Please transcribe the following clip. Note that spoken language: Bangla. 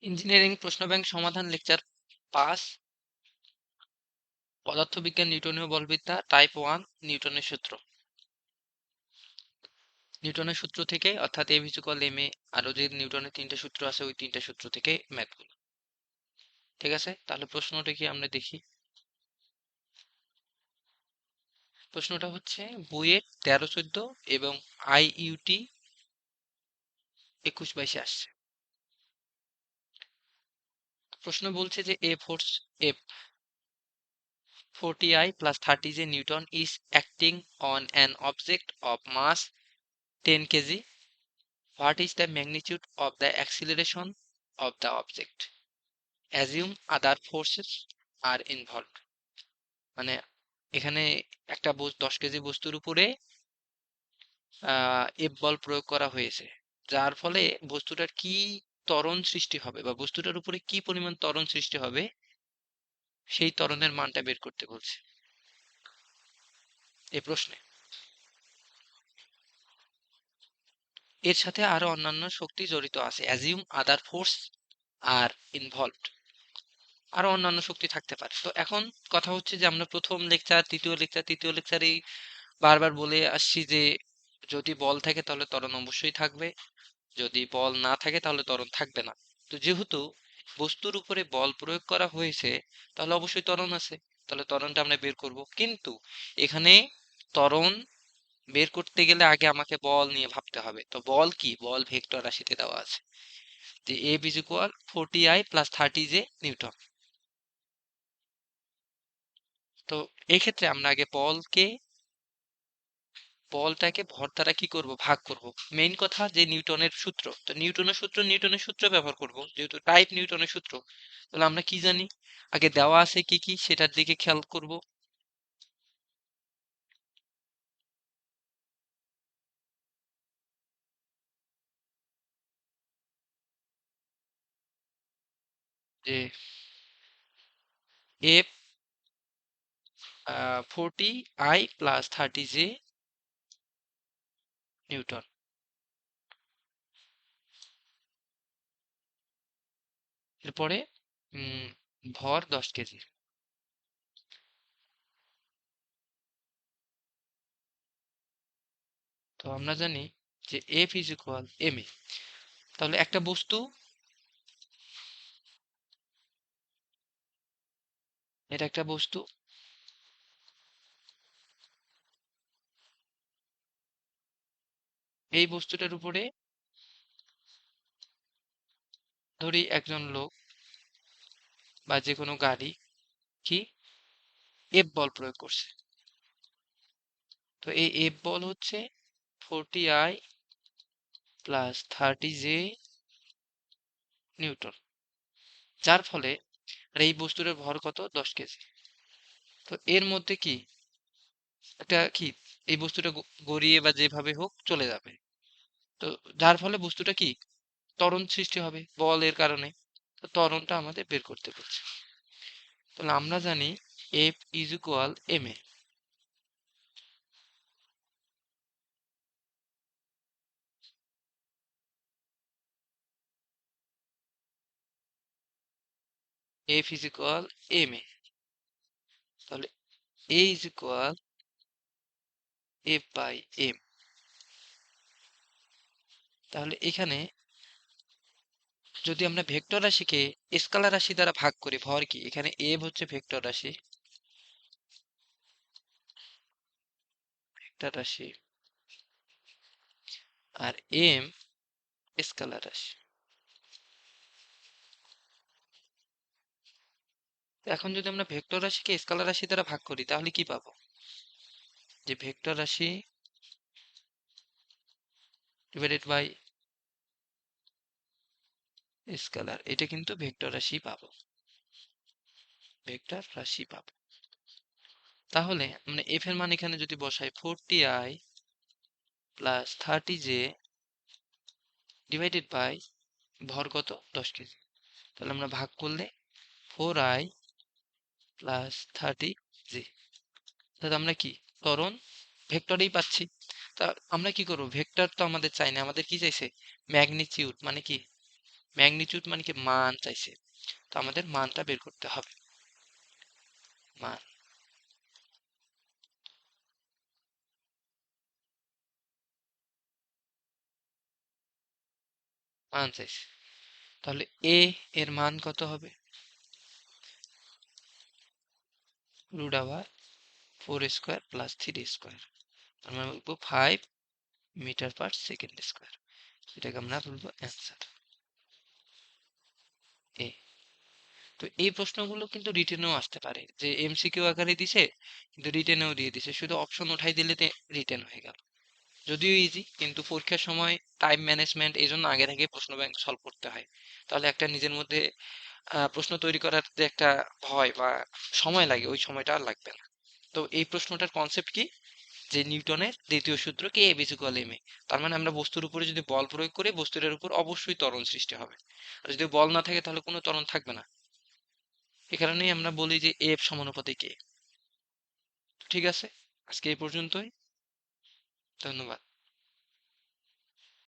ইঞ্জিনিয়ারিং প্রশ্ন ব্যাংক সমাধান লেকচার 5 পদার্থবিজ্ঞান নিউটনীয় বলবিদ্যা টাইপ 1 নিউটনের সূত্র। নিউটনের সূত্র থেকে অর্থাৎ এ ইকুয়াল এম এ আরো যে নিউটনের তিনটে সূত্র আছে ওই তিনটে সূত্র থেকে ম্যাথগুলো। ঠিক আছে, তাহলে প্রশ্নটা কি আমরা দেখি। প্রশ্নটা হচ্ছে বুয়েট 13-14 এবং আইইউটি 21-22 আসছে। প্রশ্ন বলছে যে এ force F 40I plus 30J Newton is acting on an object of mass 10 kg. What is the magnitude of the acceleration of the object? Assume other forces are involved. মানে এখানে একটা 10 কেজি বস্তুর উপরে এফ বল প্রয়োগ করা হয়েছে, যার ফলে বস্তুটার কি ত্বরণ সৃষ্টি হবে বা বস্তুটার উপরে কি পরিমাণ ত্বরণ সৃষ্টি হবে সেই ত্বরণের মানটা বের করতে বলছে এই প্রশ্নে। এর সাথে আরো অন্যান্য শক্তি জড়িত আছে। অ্যাজিউম আদার ফোর্স আর ইনভলভড, আরো অন্যান্য শক্তি থাকতে পারে। তো এখন কথা হচ্ছে যে আমরা প্রথম লেকচার, তৃতীয় লেকচারেই বারবার বলে আসছি যে যদি বল থাকে তাহলে ত্বরণ অবশ্যই থাকবে, যদি বল না থাকে তাহলে ত্বরণ থাকবে না। তো যেহেতু বস্তুর উপরে বল প্রয়োগ করা হয়েছে তাহলে অবশ্যই ত্বরণ আছে, তাহলে ত্বরণটা আমরা বের করব। কিন্তু এখানে ত্বরণ বের করতে গেলে আগে আমাকে বল নিয়ে ভাবতে হবে। তো বল কি? বল ভেক্টর রাশিতে দেওয়া আছে যে F is equal 40I plus 30J Newton. তো এই ক্ষেত্রে আমরা আগে বলটাকে ভর দ্বারা কি করব? ভাগ করব। মেইন কথা যে নিউটনের সূত্র, তো নিউটনের সূত্র ব্যবহার করব, যেহেতু টাইপ নিউটনের সূত্র। তাহলে আমরা কি জানি, আগে দেওয়া আছে কি কি সেটার দিকে খেয়াল করব। যে F 40I plus 30J Newton, এরপরে ভর 10 কেজি। তো আমরা জানি যে F is equal M A. তাহলে একটা বস্তু, এটা একটা বস্তু, এই বস্তুটার উপরে ধরি একজন লোক বা যে কোনো গাড়ি কি এফ বল প্রয়োগ করছে। তো এই এফ বল হচ্ছে 40I প্লাস 30J নিউটন, যার ফলে আর এই বস্তুটার ভর কত? 10 কেজি। তো এর মধ্যে কি একটা কি এই বস্তুটা গড়িয়ে বা যেভাবে হোক চলে যাবে। তো যার ফলে বস্তুটা কি ত্বরণ সৃষ্টি হবে বলের কারণে। তো ত্বরণটা আমাদের বের করতে বলছে। তাহলে আমরা জানি F is equal M A. F is equal M A, তাহলে A is equal F by M. তাহলে এখানে যদি আমরা ভেক্টর রাশিকে স্কেলার রাশি দ্বারা ভাগ করি, ভর কি এখানে এফ হচ্ছে ভেক্টর রাশি, আর এম স্কেলার রাশি। তো এখন যদি আমরা ভেক্টর রাশিকে স্কেলার রাশি দ্বারা ভাগ করি তাহলে কি পাবো? যে ভেক্টর রাশি ডিভাইডেড বাই স্কেলার, এটা কিন্তু ভেক্টর রাশি পাবো, ভেক্টর রাশি পাবো। তাহলে আমরা এফ এর মান এখানে যদি বসাই 40I plus 30J divided by ভর কত? 10 কেজি। তাহলে আমরা ভাগ করলে 4I প্লাস 30J, তাহলে আমরা কি ত্বরণ ভেক্টরেই পাচ্ছি। তা আমরা কি করবো? ভেক্টর তো আমাদের চাই না, আমাদের কি চাইছে? ম্যাগনিটিউড, মানে কি ম্যাগনিটিউড মানে কি মান চাইছে, তো আমাদের মানটা বের করতে হবে। মান মান চাইছে, তাহলে এ এর মান কত হবে? রুট আবার 4 স্কোয়ার প্লাস 3 স্কোয়ার, আমরা বলবো 5 মিটার/সেকেন্ড স্কোয়ার, এটাকে আমরা বলবো অ্যান্সার এ। তো এই প্রশ্নগুলো কিন্তু রিটেনেও আসতে পারে, যে এমসিকিউ আকারে দিছে কিন্তু রিটেনেও দিয়ে দিছে, শুধু অপশন উঠাই দিলে রিটেন হয়ে গেল। যদিও ইজি, কিন্তু পরীক্ষার সময় টাইম ম্যানেজমেন্ট, এই জন্য আগে থেকে প্রশ্ন ব্যাংক সলভ করতে হয়। তাহলে একটা নিজের মধ্যে প্রশ্ন তৈরি করার যে একটা ভয় বা সময় লাগে, ওই সময়টা আর লাগবে না। তো এই প্রশ্নটার কনসেপ্ট কি, যে নিউটনের দ্বিতীয় সূত্র কে এ ইজ ইকুয়াল এম এ, তার মানে আমরা বস্তুর উপরে যদি বল প্রয়োগ করি, বস্তুটার উপর অবশ্যই ত্বরণ সৃষ্টি হবে, আর যদি বল না থাকে তাহলে কোনো ত্বরণ থাকবে না। এ কারণেই আমরা বলি যে এফ সমানুপাতিক এ। ঠিক আছে, আজকে এই পর্যন্তই। ধন্যবাদ।